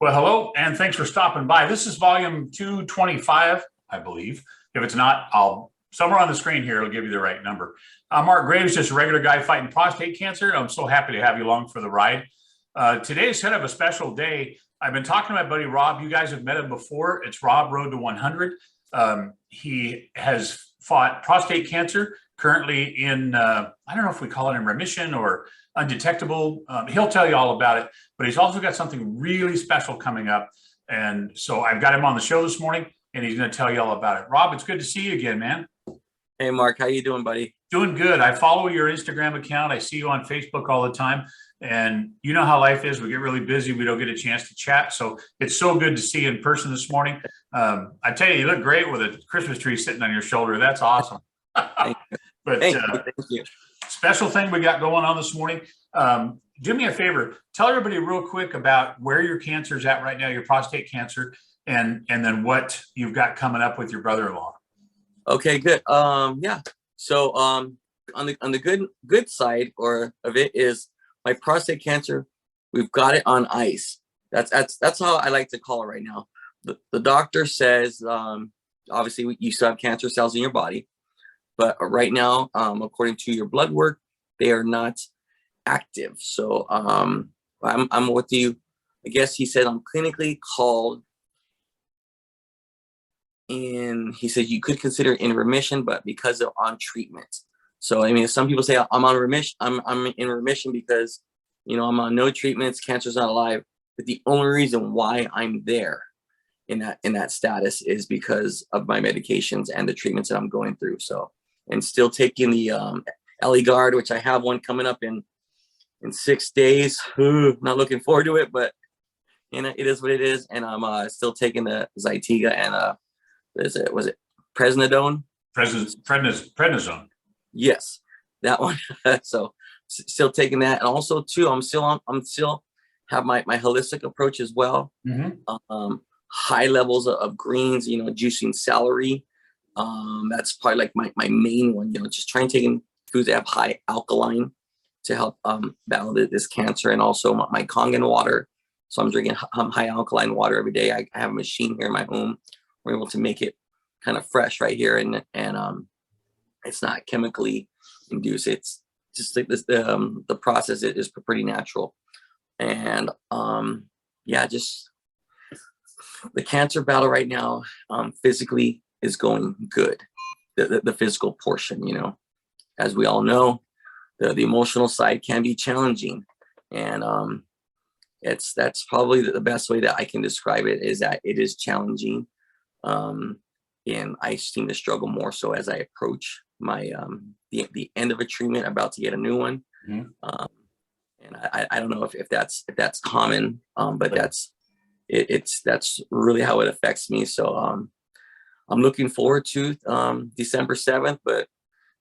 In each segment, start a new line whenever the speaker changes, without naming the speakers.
Well, hello, and thanks for stopping by. This is volume 225, I believe. If it's not, I'll somewhere on the screen here, it'll give you the right number. Mark Graves, just a regular guy fighting prostate cancer. I'm so happy to have you along for the ride. Today's kind of a special day. I've been talking to my buddy Rob. You guys have met him before. It's Rob Road to 100. He has fought prostate cancer, currently in, I don't know if we call it in remission or undetectable. He'll tell you all about it, but he's also got something really special coming up. And so I've got him on the show this morning, and he's going to tell you all about it. Rob, it's good to see you again, man.
Hey, Mark, how you doing, buddy?
Doing good. I follow your Instagram account. I see you on Facebook all the time. And you know how life is. We get really busy. We don't get a chance to chat. So it's so good to see you in person this morning. I tell you, you look great with a Christmas tree sitting on your shoulder. That's awesome.
Thank you.
But
Thank you.
Special thing we got going on this morning. Do me a favor. Tell everybody real quick about where your cancer is at right now, your prostate cancer, and then what you've got coming up with your brother-in-law.
Okay, good. Yeah. So on the good side of it is my prostate cancer. We've got it on ice. That's how I like to call it right now. The doctor says obviously you still have cancer cells in your body, but right now, according to your blood work, they are not active. So I'm with you. I guess he said I'm clinically called, and he said you could consider in remission, but because they're on treatment. So I mean, some people say I'm on remission. I'm in remission because I'm on no treatments. Cancer's not alive. But the only reason why I'm there in that status is because of my medications and the treatments that I'm going through. So, and still taking the Eligard, which I have one coming up in 6 days. Not looking forward to it, but it is what it is. And I'm still taking the Zytiga and was it Prednisone?
Prednisone.
Yes, that one. So still taking that, and also too, I'm still have my holistic approach as well.
Mm-hmm.
High levels of greens, juicing celery. That's probably like my main one. Just trying taking foods that have high alkaline to help battle this cancer, and also my Kangen water. So I'm drinking high alkaline water every day. I have a machine here in my home. We're able to make it kind of fresh right here, and it's not chemically induced. It's just like this. The process is pretty natural, and just the cancer battle right now, physically is going good. The physical portion, as we all know, the emotional side can be challenging, and that's probably the best way that I can describe it, is that it is challenging. And I seem to struggle more so as I approach my the end of a treatment, about to get a new one. Mm-hmm. And I don't know if that's common, but that's really how it affects me. So I'm looking forward to December 7th, but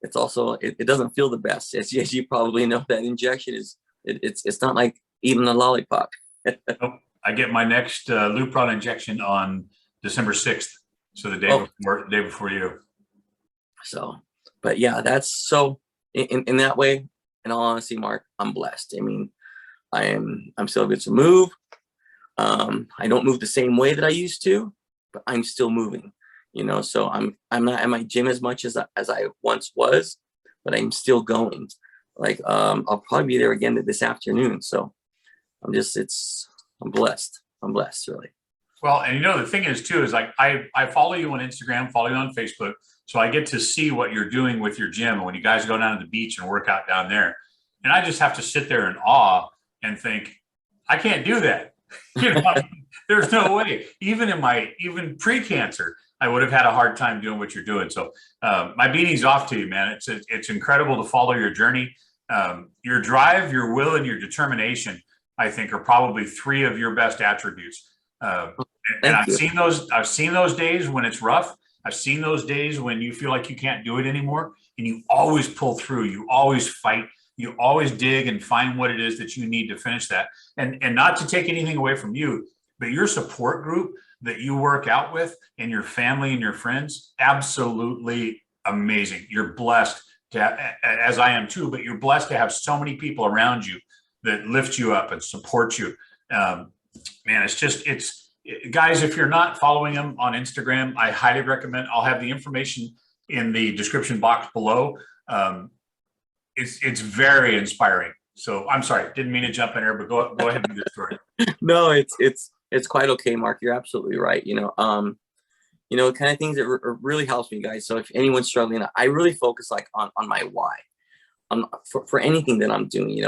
it's also it doesn't feel the best, as you probably know. That injection it's not like even a lollipop.
Nope. I get my next Lupron injection on December 6th. So the day before you. So,
but yeah, that's so in that way. In all honesty, Mark, I'm blessed. I mean, I'm still able to move. I don't move the same way that I used to, but I'm still moving. So I'm not at my gym as much as I once was, but I'm still going. Like I'll probably be there again this afternoon. So I'm blessed. I'm blessed, really.
Well, and the thing is too, is like I follow you on Instagram, follow you on Facebook. So I get to see what you're doing with your gym when you guys go down to the beach and work out down there. And I just have to sit there in awe and think, I can't do that. There's no way. Even pre-cancer, I would have had a hard time doing what you're doing. So my beanie's off to you, man. It's incredible to follow your journey. Your drive, your will, and your determination, I think, are probably three of your best attributes. And I've seen those days when it's rough. I've seen those days when you feel like you can't do it anymore, and you always pull through. You always fight. You always dig and find what it is that you need to finish that. And not to take anything away from you, but your support group that you work out with, and your family and your friends, absolutely amazing. You're blessed as I am too, but you're blessed to have so many people around you that lift you up and support you. Man, guys, if you're not following him on Instagram, I highly recommend. I'll have the information in the description box below. Um, it's very inspiring. So I'm sorry, didn't mean to jump in there, but go ahead and do your story.
No, it's quite okay, Mark. You're absolutely right. Kind of things that really helps me, guys. So if anyone's struggling, I really focus like on my why, for anything that I'm doing.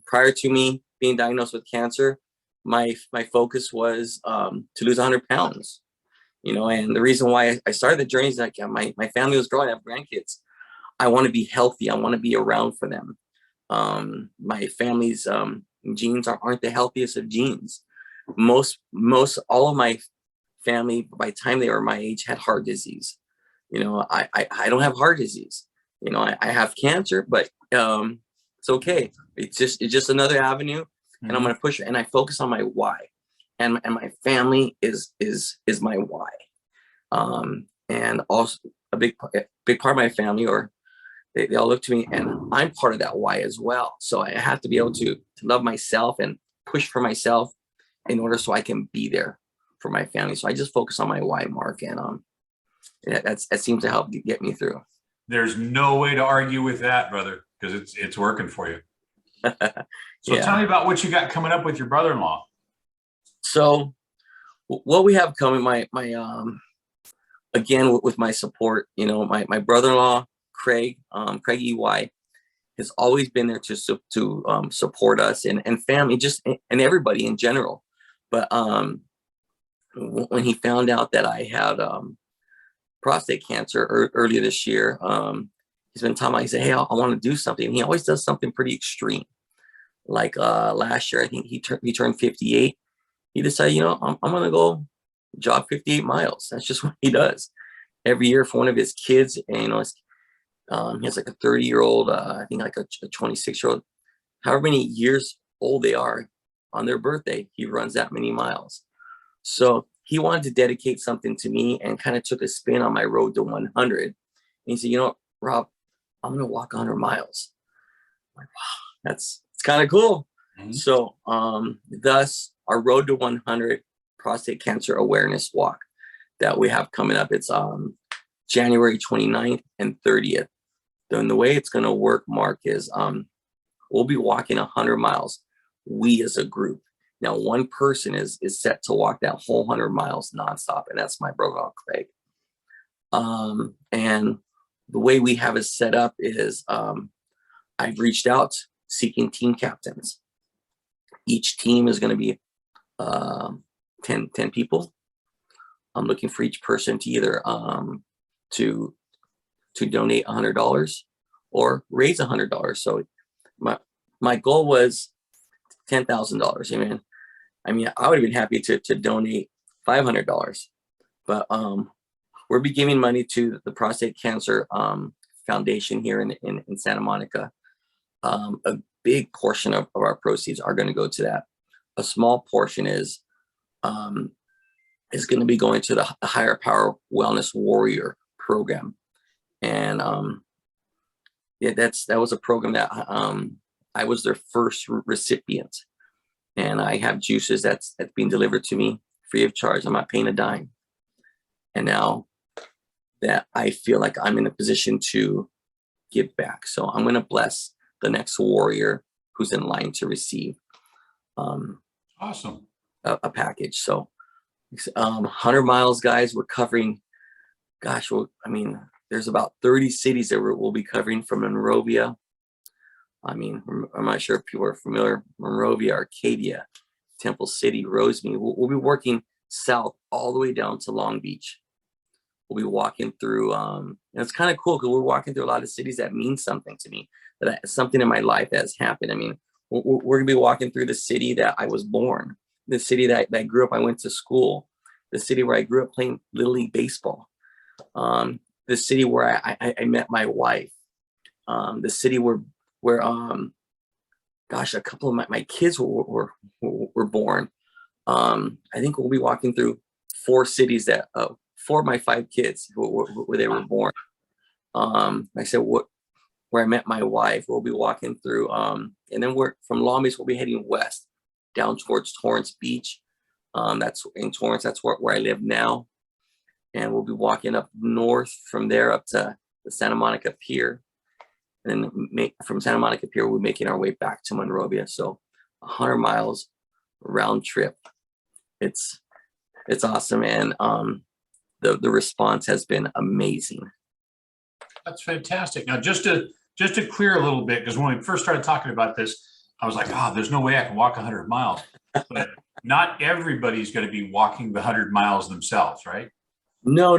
Prior to me being diagnosed with cancer, my focus was to lose 100 pounds. And the reason why I started the journey is like, my family was growing. I have grandkids. I want to be healthy. I want to be around for them. My family's genes aren't the healthiest of genes. Most all of my family, by the time they were my age, had heart disease. I don't have heart disease. I have cancer, but it's okay. It's just another avenue, and I'm going to push it. And I focus on my why, and my family is my why. And also a big part of my family, or they all look to me, and I'm part of that why as well. So I have to be able to love myself and push for myself in order so I can be there for my family. So I just focus on my why, Mark, and that seems to help get me through.
There's no way to argue with that, brother, because it's working for you. So tell me about what you got coming up with your brother-in-law. So
what we have coming, my again, with my support, my brother-in-law, Craig EY, has always been there to support us and family, and everybody in general. But when he found out that I had prostate cancer earlier this year, he's been telling me, he said, hey, I want to do something. And he always does something pretty extreme. Like last year, I think he turned 58. He decided, I'm going to go jog 58 miles. That's just what he does every year for one of his kids. And, he has like a 30-year-old, I think like a 26-year-old, however many years old they are on their birthday, he runs that many miles. So he wanted to dedicate something to me and kind of took a spin on my road to 100. And he said, Rob, I'm going to walk 100 miles. I'm like, wow, it's kind of cool. Mm-hmm. So thus our road to 100 prostate cancer awareness walk that we have coming up, it's January 29th and 30th. Then the way it's going to work, Mark, is we'll be walking 100 miles, we as a group. Now, one person is set to walk that whole 100 miles nonstop, and that's my brother, Craig. And the way we have it set up is I've reached out seeking team captains. Each team is going to be 10 people. I'm looking for each person to either to donate $100 or raise $100. So my goal was $10,000. I mean, I would have been happy to donate $500, but we'll be giving money to the Prostate Cancer Foundation here in Santa Monica. A big portion of our proceeds are going to go to that. A small portion is going to be going to the Higher Power Wellness Warrior program, and that was a program that I was their first recipient, and I have juices that's being delivered to me free of charge. I'm not paying a dime, and now that I feel like I'm in a position to give back, so I'm going to bless the next warrior who's in line to receive
awesome
a package. So 100 miles, guys. We're covering, gosh, there's about 30 cities that we'll be covering from Monrovia. I'm not sure if people are familiar. Monrovia, Arcadia, Temple City, Rosemead. We'll be working south all the way down to Long Beach. We'll be walking through, and it's kind of cool because we're walking through a lot of cities that mean something to me, something in my life that has happened. We're going to be walking through the city that I was born, the city that I grew up, I went to school, the city where I grew up playing Little League Baseball, the city where I met my wife, the city where gosh, a couple of my kids were born. I think we'll be walking through 4 cities that 4 of my 5 kids where they were born. Like I said, where I met my wife, we'll be walking through, and then from Long Beach, we'll be heading west down towards Torrance Beach, That's in Torrance. That's where I live now. And we'll be walking up north from there up to the Santa Monica Pier. And then from Santa Monica Pier, we're making our way back to Monrovia. So 100 miles round trip. It's awesome. And the response has been amazing.
That's fantastic. Now, just to clear a little bit, because when we first started talking about this, I was like, oh, there's no way I can walk 100 miles. But not everybody's going to be walking the 100 miles themselves, right?
No.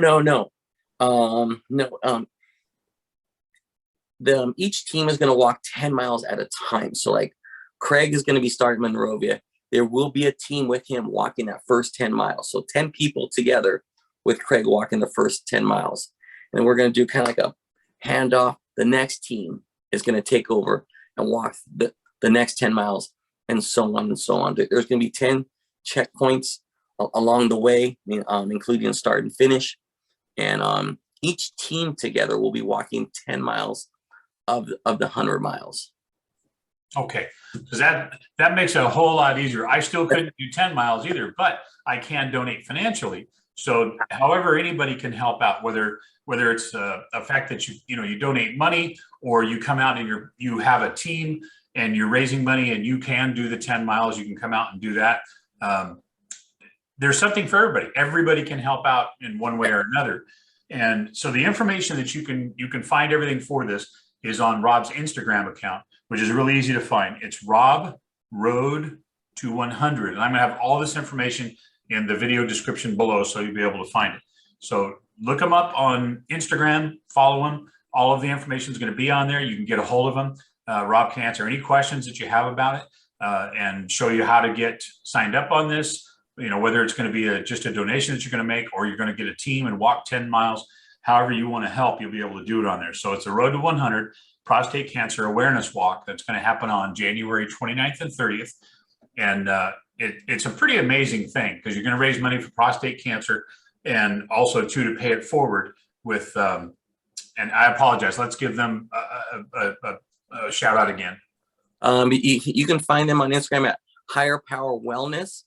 Each team is going to walk 10 miles at a time. So like Craig is going to be starting Monrovia. There will be a team with him walking that first 10 miles. So 10 people together with Craig walking the first 10 miles. And we're going to do kind of like a handoff. The next team is going to take over and walk the next 10 miles, and so on and so on. There's going to be 10 checkpoints along the way, including start and finish. And each team together will be walking 10 miles of the 100 miles.
Okay, because that makes it a whole lot easier. I still couldn't do 10 miles either, but I can donate financially. So however anybody can help out, whether it's a fact that you donate money, or you come out and you have a team and you're raising money and you can do the 10 miles, you can come out and do that. There's something for everybody. Everybody can help out in one way or another. And so the information that you can find everything for this is on Rob's Instagram account, which is really easy to find. It's Rob Road to 100. And I'm gonna have all this information in the video description below, so you'll be able to find it. So look them up on Instagram, follow them. All of the information is going to be on there. You can get a hold of them. Rob can answer any questions that you have about it, and show you how to get signed up on this. Whether it's going to be just a donation that you're going to make, or you're going to get a team and walk 10 miles, however you want to help, you'll be able to do it on there. So it's a Road to 100 Prostate Cancer Awareness Walk that's going to happen on January 29th and 30th. And it's a pretty amazing thing, because you're going to raise money for prostate cancer, and also to pay it forward with, and I apologize, let's give them a shout out again.
You can find them on Instagram at Higher Power Wellness.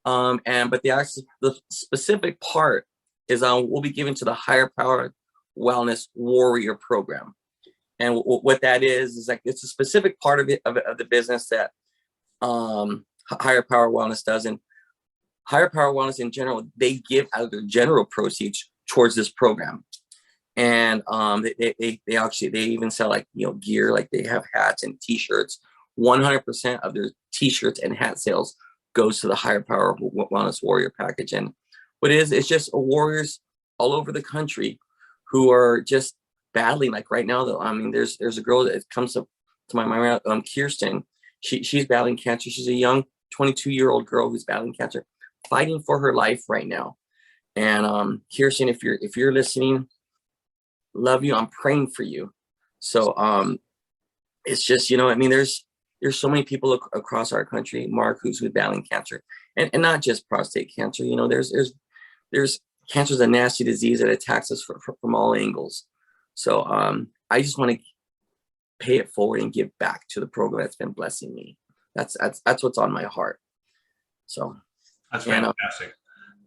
But the specific part is we'll be given to the Higher Power Wellness Warrior Program. And what that is like, it's a specific part of the business that Higher Power Wellness does. And Higher Power Wellness in general, they give out of their general proceeds towards this program. And they even sell gear, like they have hats and t-shirts. 100% of their t-shirts and hat sales goes to the Higher Power Wellness Warrior package. And what it is, it's just warriors all over the country who are just battling. Like right now, though, there's a girl that comes to my mind, Kirsten. She's battling cancer. She's a young 22-year-old girl who's battling cancer, fighting for her life right now. And Kirsten, if you're listening, love you. I'm praying for you. So it's just, there's so many people across our country, Mark, who's battling cancer, and not just prostate cancer. There's cancer is a nasty disease that attacks us from all angles. So I just want to pay it forward and give back to the program that's been blessing me. That's what's on my heart. So
that's fantastic.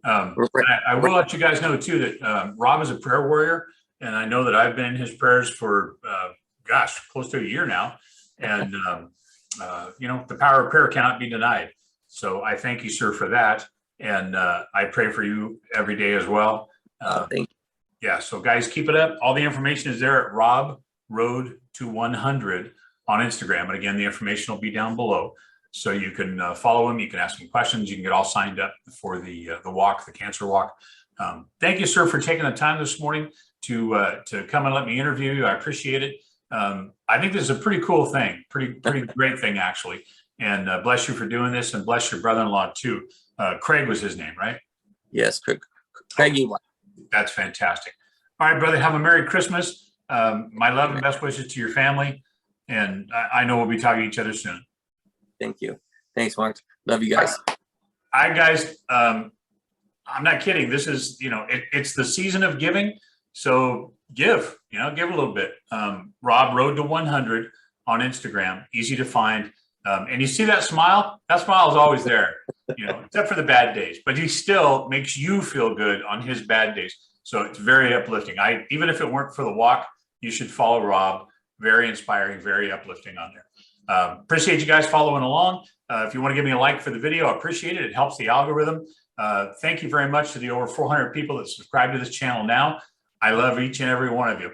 I will let you guys know too that Rob is a prayer warrior, and I know that I've been in his prayers for close to a year now. And the power of prayer cannot be denied. So I thank you, sir, for that. And I pray for you every day as well.
Thank you.
Yeah. So guys, keep it up. All the information is there at Rob Road to 100 on Instagram. And again, the information will be down below. So you can follow him. You can ask him questions. You can get all signed up for the walk, the cancer walk. Thank you, sir, for taking the time this morning to come and let me interview you. I appreciate it. I think this is a pretty cool thing, pretty great thing, actually. And bless you for doing this, and bless your brother-in-law too. Craig was his name, right?
Yes, Craig.
That's fantastic. All right, brother, have a Merry Christmas. My love and best wishes to your family. And I know we'll be talking to each other soon.
Thank you. Thanks, Mark. Love you guys.
All right, guys. I'm not kidding. This is, it's the season of giving. So give a little bit. Rob Road to 100 on Instagram, easy to find. And you see that smile? That smile is always there. you know, except for the bad days, but he still makes you feel good on his bad days. So it's very uplifting. Even if it weren't for the walk, you should follow Rob. Very inspiring, very uplifting on there. Appreciate you guys following along. If you want to give me a like for the video, I appreciate it. It helps the algorithm. Thank you very much to the over 400 people that subscribe to this channel now. I love each and every one of you.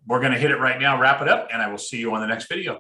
We're going to hit it right now, wrap it up, and I will see you on the next video.